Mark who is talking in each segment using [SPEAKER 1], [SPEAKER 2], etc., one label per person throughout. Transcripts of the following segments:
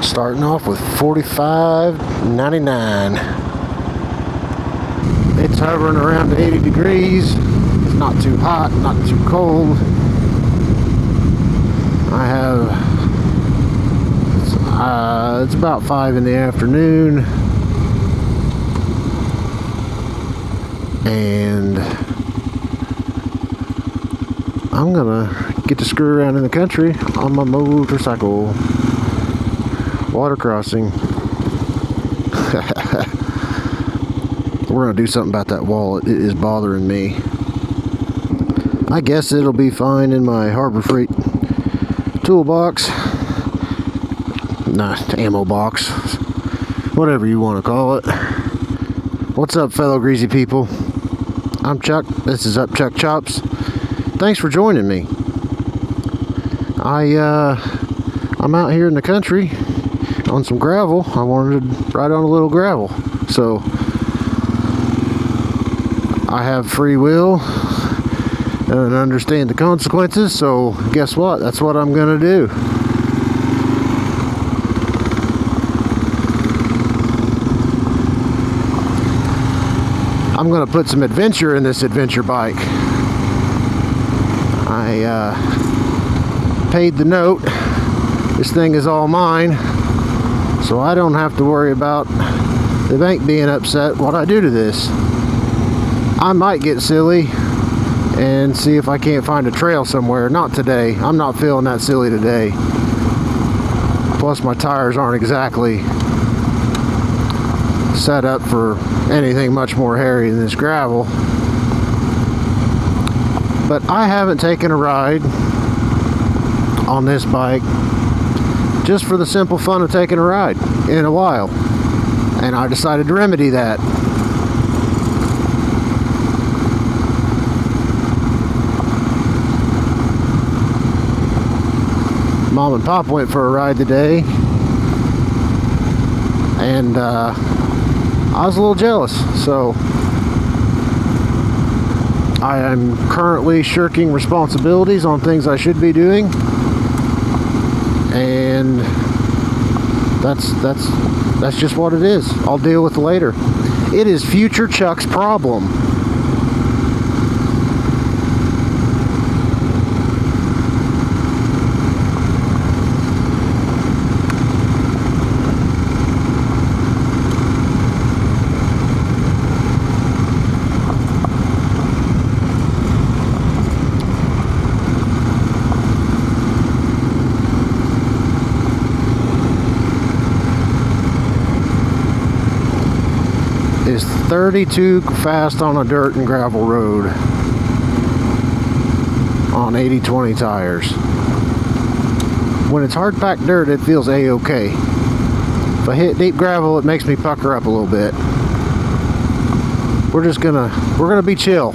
[SPEAKER 1] Starting off with $45.99. It's hovering around 80 degrees. It's not too hot, not too cold. It's about 5 in the afternoon, and I'm gonna get to screw around in the country on my motorcycle. Water crossing. We're gonna do something about that wall. It is bothering me. I guess it'll be fine in my Harbor Freight toolbox. Nah, ammo box. Whatever you want to call it. What's up, fellow greasy people? I'm Chuck. This is Up Chuck Chops. Thanks for joining me. I'm out here in the country on some gravel. I wanted to ride on a little gravel. So I have free will and understand the consequences, so guess what? That's what I'm gonna do. I'm gonna put some adventure in this adventure bike. I paid the note. This thing is all mine, so I don't have to worry about the bank being upset what I do to this. I might get silly and see if I can't find a trail somewhere. Not today. I'm not feeling that silly today. Plus my tires aren't exactly set up for anything much more hairy than this gravel. But I haven't taken a ride on this bike just for the simple fun of taking a ride in a while, and I decided to remedy that. Mom and Pop went for a ride today, and I was a little jealous, so I am currently shirking responsibilities on things I should be doing, and that's just what it is. I'll deal with it later. It is future Chuck's problem. Is 32 fast on a dirt and gravel road on 80/20 tires. When it's hard packed dirt, it feels a-okay. If I hit deep gravel, it makes me pucker up a little bit. We're gonna be chill.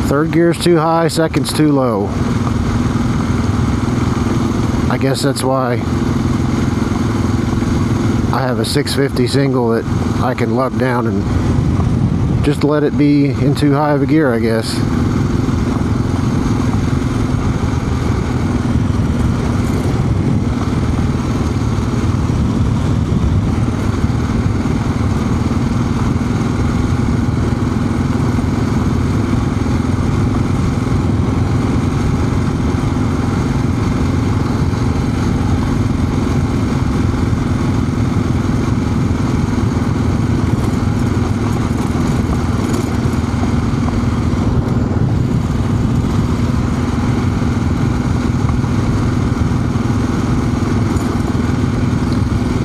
[SPEAKER 1] Third gear's too high, second's too low. I guess that's why I have a 650 single that I can lug down and just let it be in too high of a gear, I guess.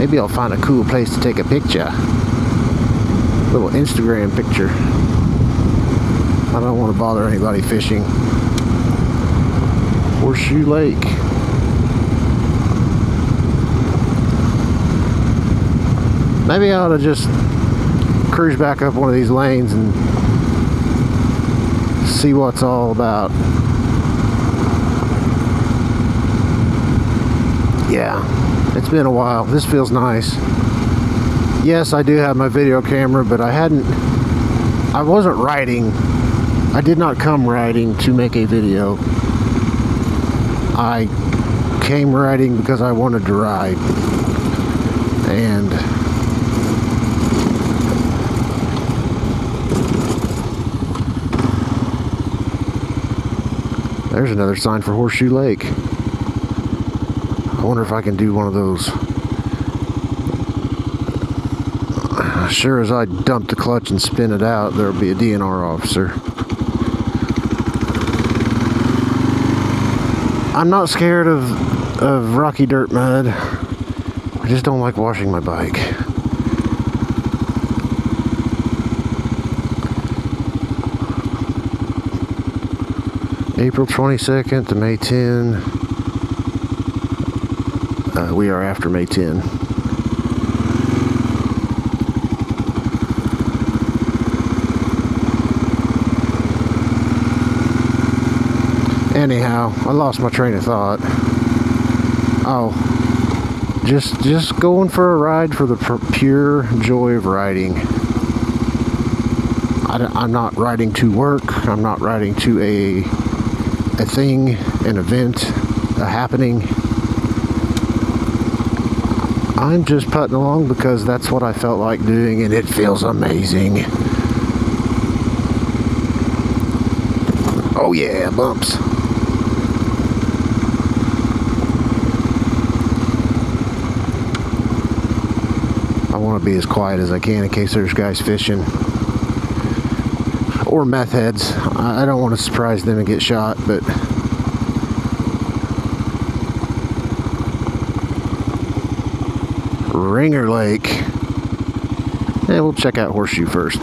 [SPEAKER 1] Maybe I'll find a cool place to take a picture. Little Instagram picture. I don't want to bother anybody fishing. Horseshoe Lake. Maybe I ought to just cruise back up one of these lanes and see what's all about. Yeah, it's been a while. This feels nice. Yes, I do have my video camera, but I wasn't riding. I did not come riding to make a video. I came riding because I wanted to ride. And there's another sign for Horseshoe Lake. I wonder if I can do one of those. Sure as I dump the clutch and spin it out, there'll be a DNR officer. I'm not scared of rocky dirt mud. I just don't like washing my bike. April 22nd to May 10. We are after May 10. Anyhow, I lost my train of thought. Oh, just going for a ride for the pure joy of riding. I'm not riding to work. I'm not riding to a thing, an event, a happening. I'm just putting along because that's what I felt like doing, and it feels amazing. Oh yeah, bumps. I want to be as quiet as I can in case there's guys fishing. Or meth heads. I don't want to surprise them and get shot, but Ringer Lake. And we'll check out Horseshoe first.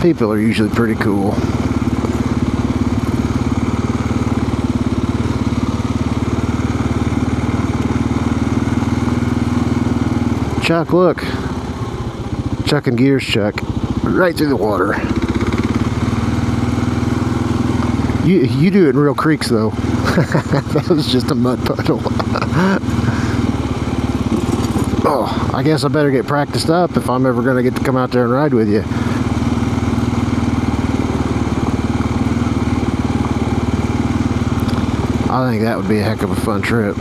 [SPEAKER 1] People are usually pretty cool. Chuck, look. Chucking gears, Chuck. Right through the water. You do it in real creeks, though. That was just a mud puddle. Oh, I guess I better get practiced up if I'm ever going to get to come out there and ride with you. I think that would be a heck of a fun trip.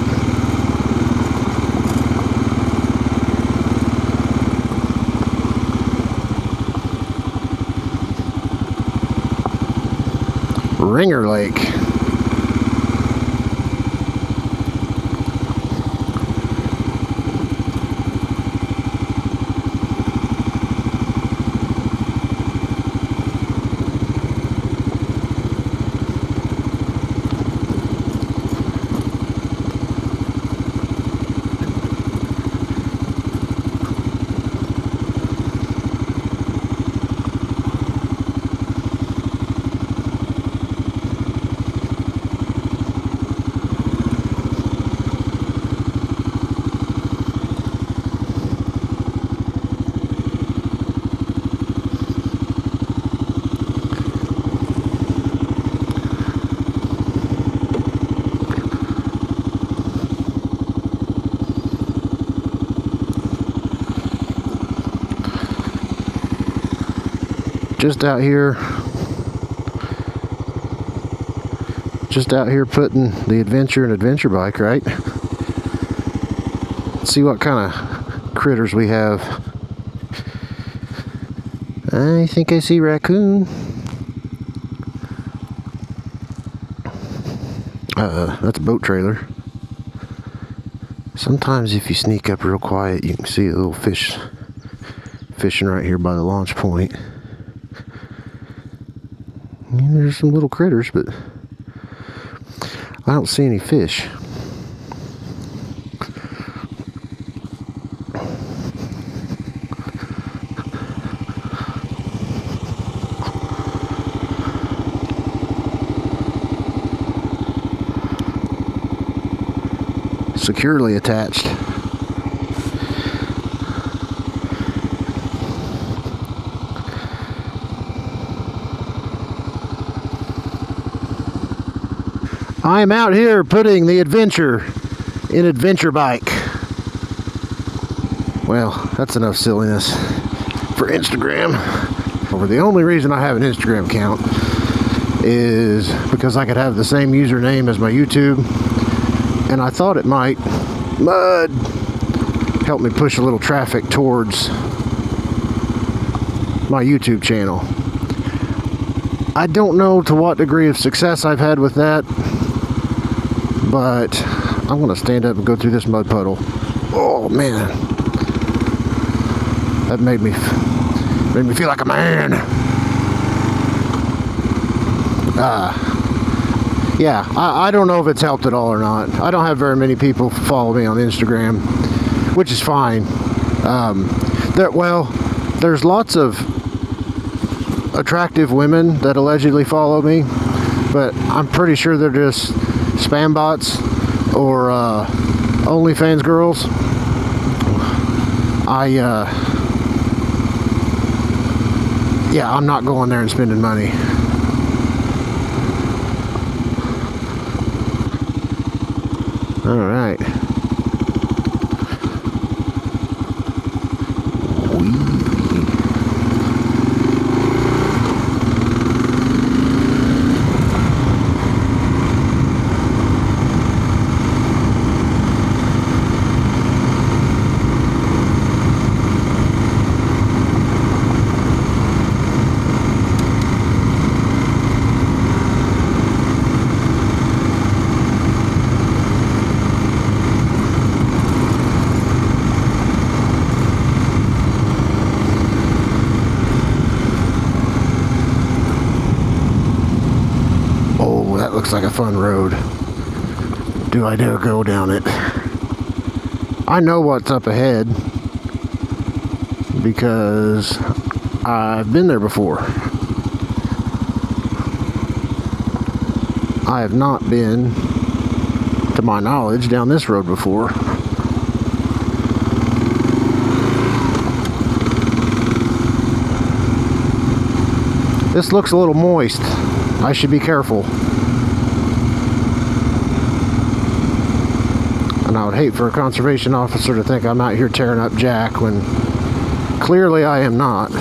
[SPEAKER 1] Ringer Lake. Just out here putting the adventure in adventure bike, right? Let's see what kind of critters we have. I think I see raccoon. That's a boat trailer. Sometimes if you sneak up real quiet, you can see a little fish fishing right here by the launch point. And there's some little critters, but I don't see any fish. Securely attached. I am out here putting the adventure in adventure bike. Well, that's enough silliness for Instagram. The only reason I have an Instagram account is because I could have the same username as my YouTube, and I thought it might help me push a little traffic towards my YouTube channel. I don't know to what degree of success I've had with that, but I'm gonna stand up and go through this mud puddle. Oh man, that made me feel like a man. Yeah, I don't know if it's helped at all or not. I don't have very many people follow me on Instagram, which is fine. There's lots of attractive women that allegedly follow me, but I'm pretty sure they're just spam bots or OnlyFans girls. I'm not going there and spending money. All right. Looks like a fun road. Do I dare go down it? I know what's up ahead because I've been there before. I have not been, to my knowledge, down this road before. This looks a little moist. I should be careful. And I would hate for a conservation officer to think I'm out here tearing up Jack when clearly I am not.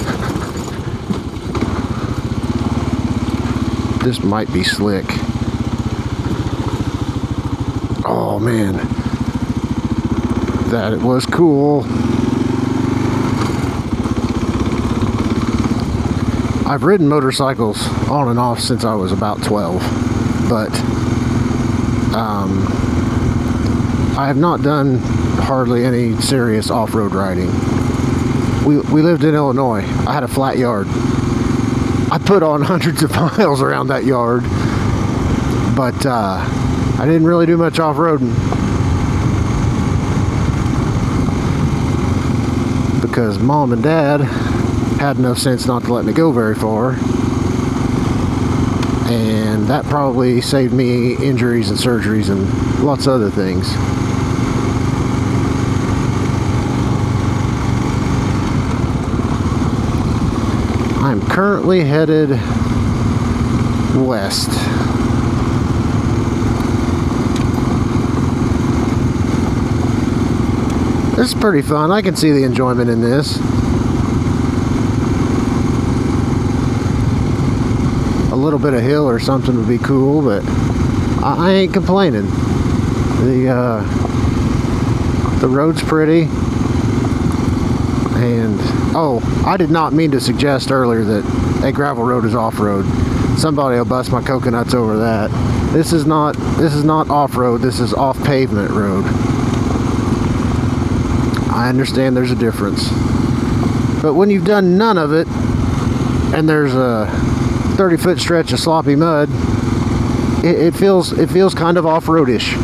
[SPEAKER 1] This might be slick. Oh man, that it was cool. I've ridden motorcycles on and off since I was about 12, but I have not done hardly any serious off-road riding. We lived in Illinois. I had a flat yard. I put on hundreds of miles around that yard, but I didn't really do much off-roading because Mom and Dad had enough sense not to let me go very far, and that probably saved me injuries and surgeries and lots of other things. I'm currently headed west. This is pretty fun. I can see the enjoyment in this. little bit of hill or something would be cool, but I ain't complaining. The road's pretty. And oh, I did not mean to suggest earlier that a gravel road is off-road. Somebody will bust my coconuts over that. This is not off-road. This is off-pavement road. I understand there's a difference, but when you've done none of it and there's a 30-foot stretch of sloppy mud, it feels kind of off-roadish.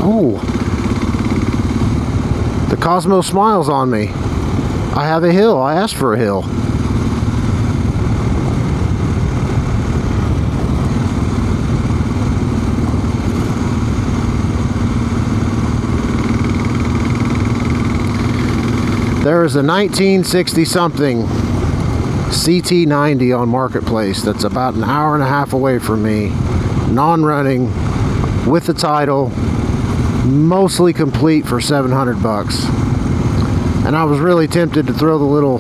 [SPEAKER 1] Oh, the Cosmos smiles on me. I have a hill. I asked for a hill. There is a 1960 something CT90 on Marketplace that's about an hour and a half away from me, non-running, with the title, mostly complete, for $700. And I was really tempted to throw the little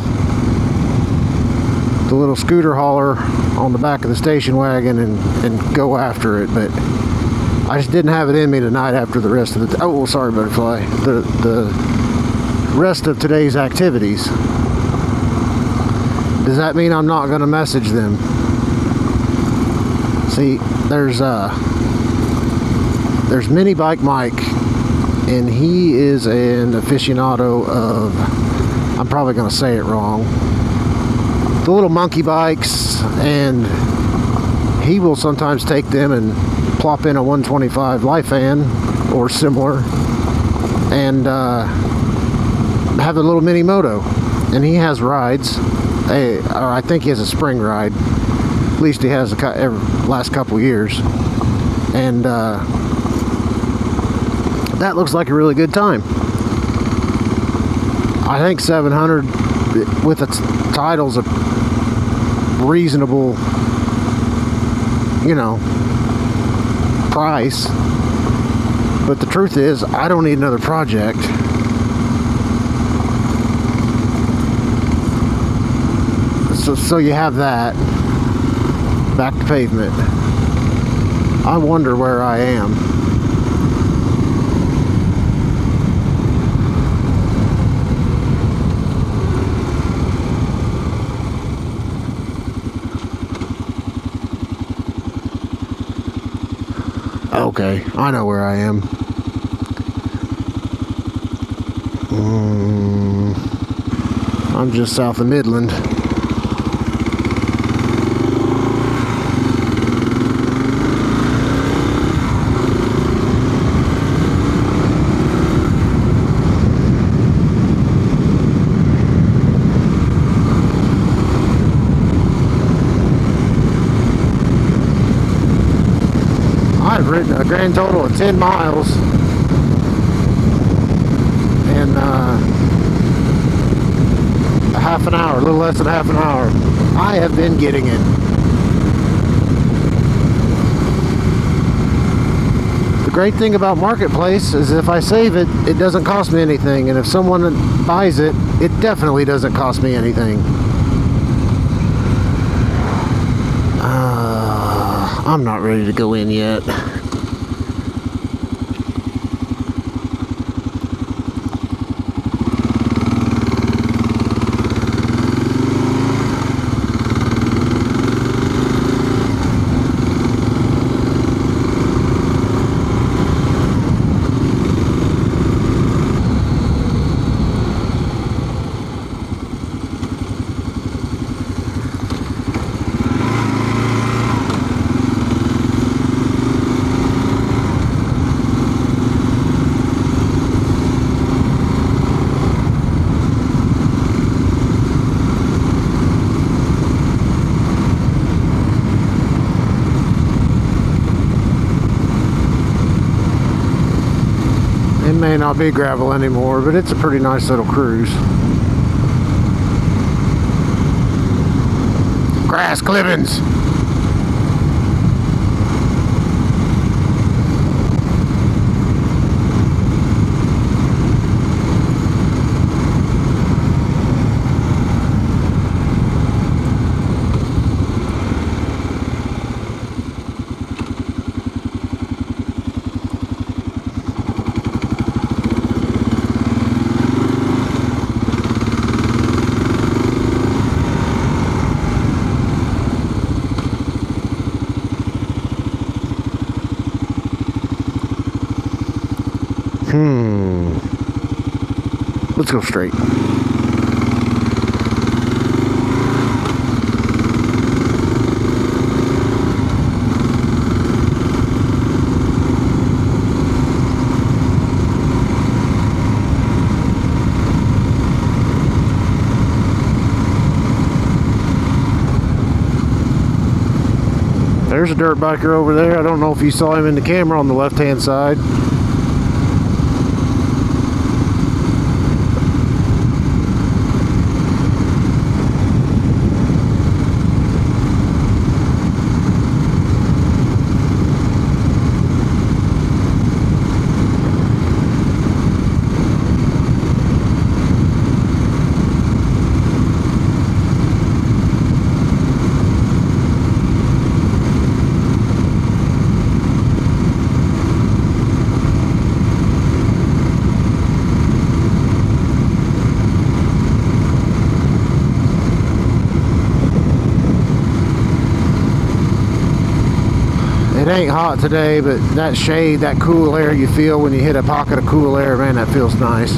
[SPEAKER 1] scooter hauler on the back of the station wagon and go after it, but I just didn't have it in me tonight after the rest of the oh, sorry, butterfly, the rest of today's activities. Does that mean I'm not going to message them? See, there's Mini Bike Mike, and he is an aficionado of, I'm probably going to say it wrong, the little monkey bikes, and he will sometimes take them and plop in a 125 Lifan or similar and have a little mini moto. And he has rides, or I think he has a spring ride, at least he has the last couple years, and that looks like a really good time. I think 700 with its title's a reasonable, price. But the truth is, I don't need another project. So you have that. Back to pavement. I wonder where I am. Okay, I know where I am. I'm just south of Midland. I've ridden a grand total of 10 miles in a half an hour, a little less than half an hour. I have been getting it. The great thing about Marketplace is if I save it, it doesn't cost me anything, and if someone buys it, it definitely doesn't cost me anything. I'm not ready to go in yet. may not be gravel anymore, but it's a pretty nice little cruise. Grass clippings. Let's go straight. There's a dirt biker over there. I don't know if you saw him in the camera on the left-hand side. It ain't hot today, but that shade, that cool air you feel when you hit a pocket of cool air, man, that feels nice.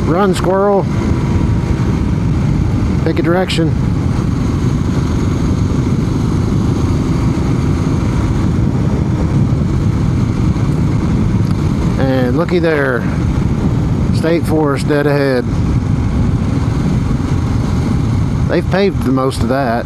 [SPEAKER 1] Run, squirrel. Pick a direction. And looky there. State Forest dead ahead. They've paved the most of that.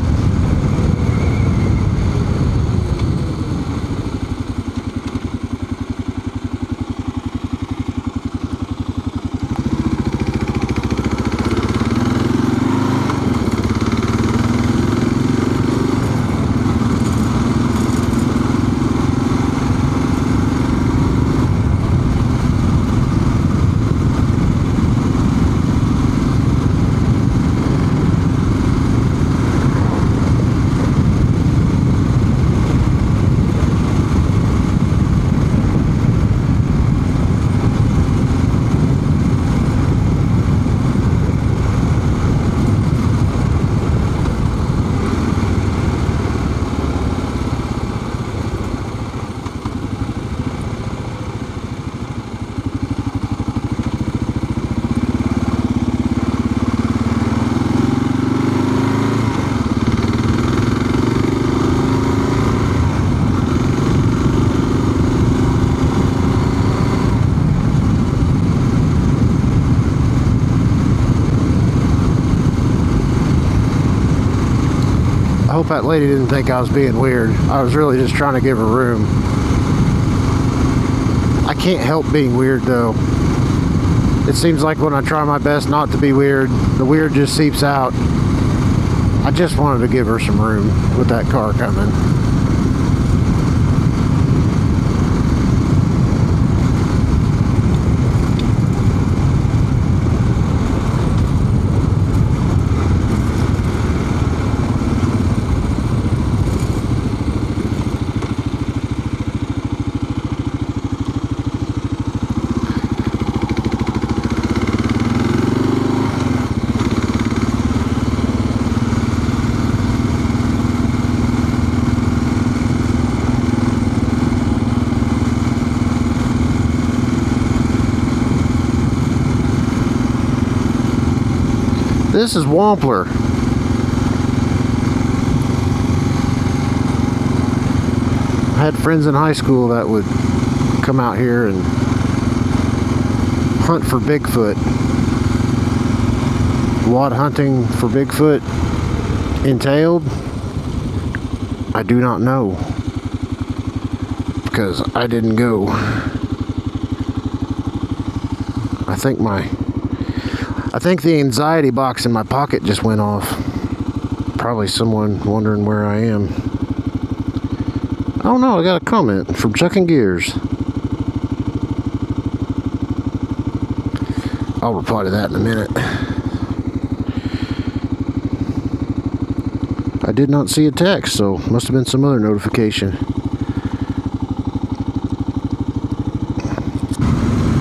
[SPEAKER 1] I hope that lady didn't think I was being weird. I was really just trying to give her room. I can't help being weird though. It seems like when I try my best not to be weird, the weird just seeps out. I just wanted to give her some room with that car coming. This is Wampler. I had friends in high school that would come out here and hunt for Bigfoot. What hunting for Bigfoot entailed, I do not know. because I didn't go. I think the anxiety box in my pocket just went off. Probably someone wondering where I am. Oh no, I got a comment from Chucking Gears. I'll reply to that in a minute. I did not see a text, so must have been some other notification.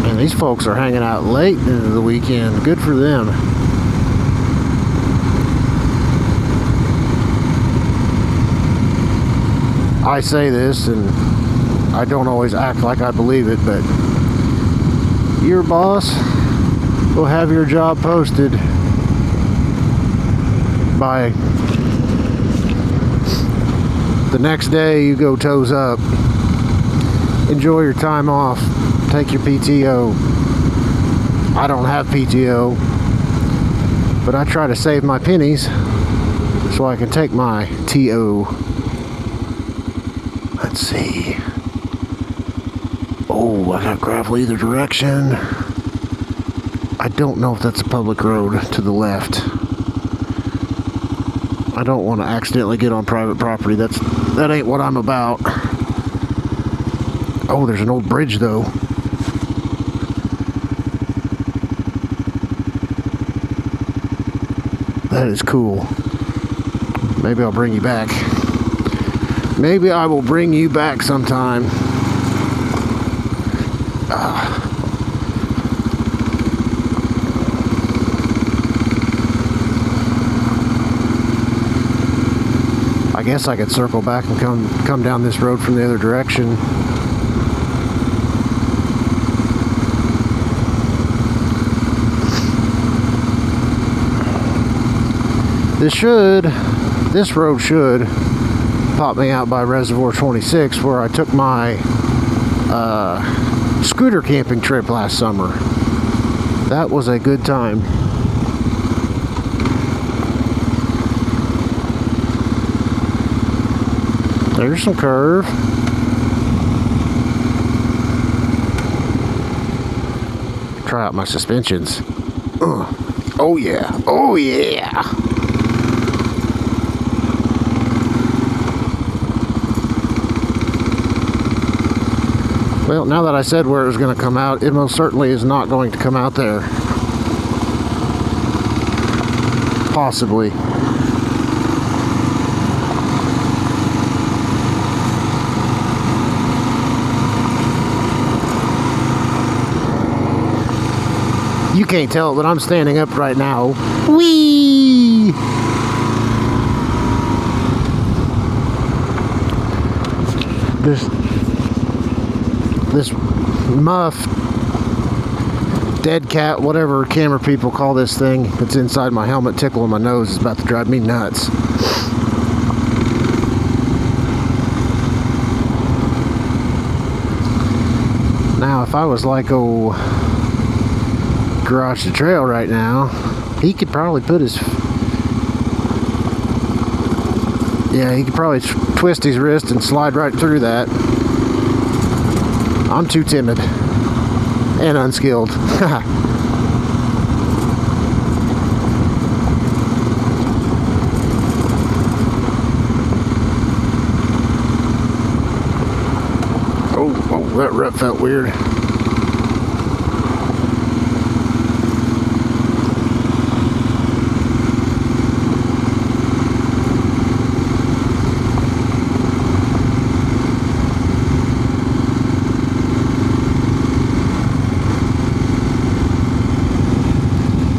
[SPEAKER 1] And these folks are hanging out late into the weekend. Good for them. I say this, and I don't always act like I believe it, but your boss will have your job posted by the next day. You go toes up, enjoy your time off, take your PTO. I don't have PTO, but I try to save my pennies so I can take my TO. Let's see. Oh, I got gravel either direction. I don't know if that's a public road to the left. I don't want to accidentally get on private property. That ain't what I'm about. Oh, there's an old bridge though. That is cool. Maybe I'll bring you back. Maybe I will bring you back sometime. I guess I could circle back and come down this road from the other direction. This road should pop me out by Reservoir 26, where I took my scooter camping trip last summer. That was a good time. There's some curve. Try out my suspensions. Oh yeah, oh yeah. Well, now that I said where it was going to come out, it most certainly is not going to come out there. Possibly. You can't tell, but I'm standing up right now. Whee! This muff, dead cat, whatever camera people call this thing that's inside my helmet tickling my nose is about to drive me nuts. Now, if I was like, Garage the Trail right now, he could probably put his... Yeah, he could probably twist his wrist and slide right through that. I'm too timid and unskilled. Oh, that rut felt weird.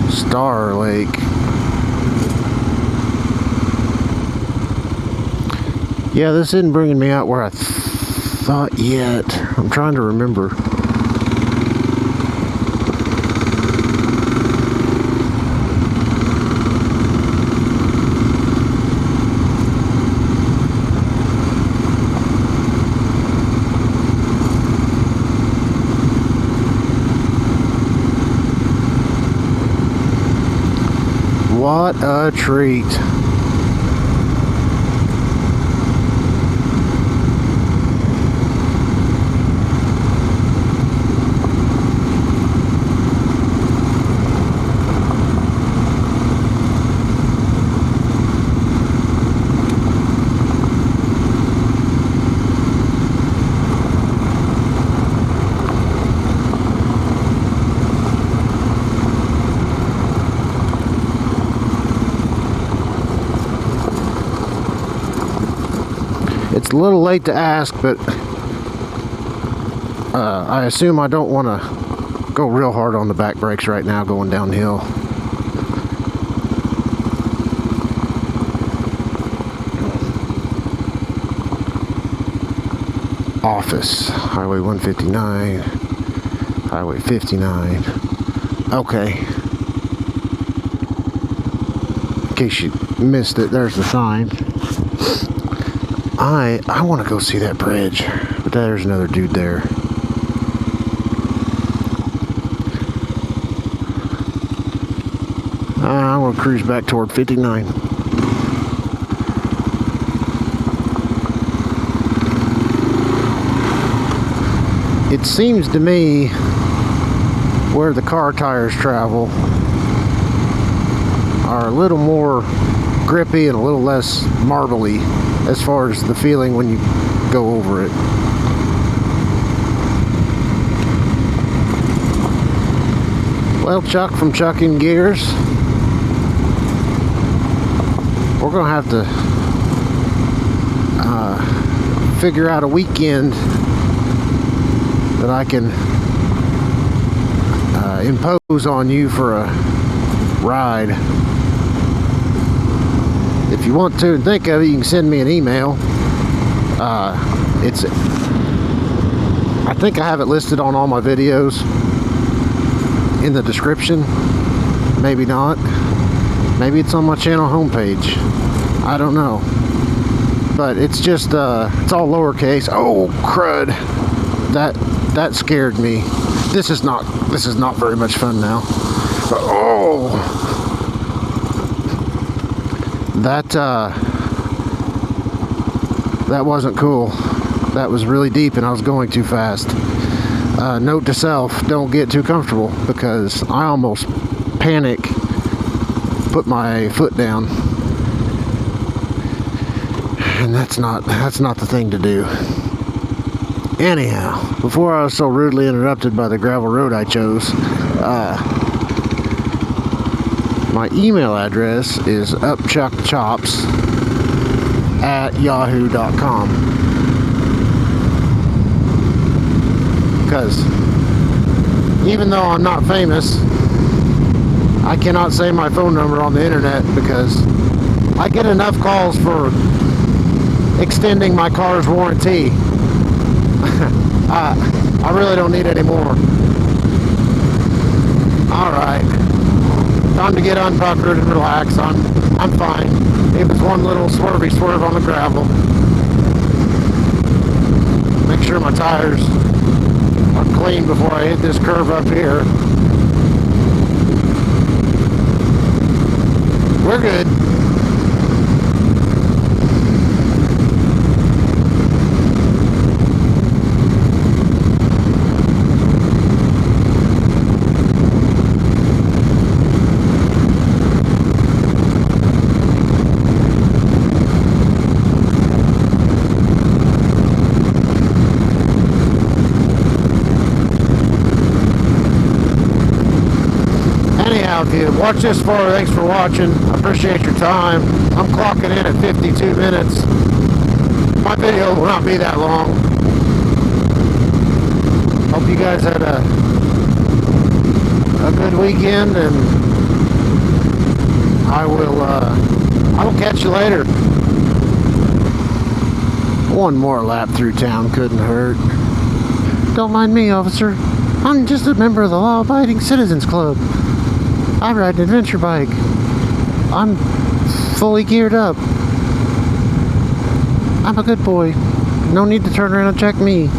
[SPEAKER 1] Star Lake. Yeah, this isn't bringing me out where I thought yet. I'm trying to remember. What a treat. It's a little late to ask, but I assume I don't want to go real hard on the back brakes right now going downhill. Office, Highway 159, Highway 59. Okay. In case you missed it, there's the sign. I want to go see that bridge, but there's another dude there. I want to cruise back toward 59. It seems to me where the car tires travel are a little more grippy and a little less marbly as far as the feeling when you go over it. Well, Chuck from Chucking Gears, we're gonna have to figure out a weekend that I can impose on you for a ride. If you want to and think of it, you can send me an email. I think I have it listed on all my videos in the description. Maybe not. Maybe it's on my channel homepage. I don't know. But it's just it's all lowercase. Oh crud. That scared me. This is not very much fun now. Oh, that wasn't cool. That was really deep and I was going too fast. Note to self, don't get too comfortable because I almost put my foot down. And that's not the thing to do. Anyhow, before I was so rudely interrupted by the gravel road I chose, my email address is upchuckchops@yahoo.com. Because even though I'm not famous, I cannot say my phone number on the internet because I get enough calls for extending my car's warranty. I really don't need any more. Alright. Time to get unpuckered and relax. I'm fine. It was one little swerve on the gravel. Make sure my tires are clean before I hit this curve up here. We're good. If you watch this far, thanks for watching. I appreciate your time. I'm clocking in at 52 minutes. My video will not be that long. Hope you guys had a good weekend, and I will catch you later. One more lap through town couldn't hurt. Don't mind me, officer. I'm just a member of the Law-Abiding Citizens Club. I ride an adventure bike. I'm fully geared up. I'm a good boy. No need to turn around and check me.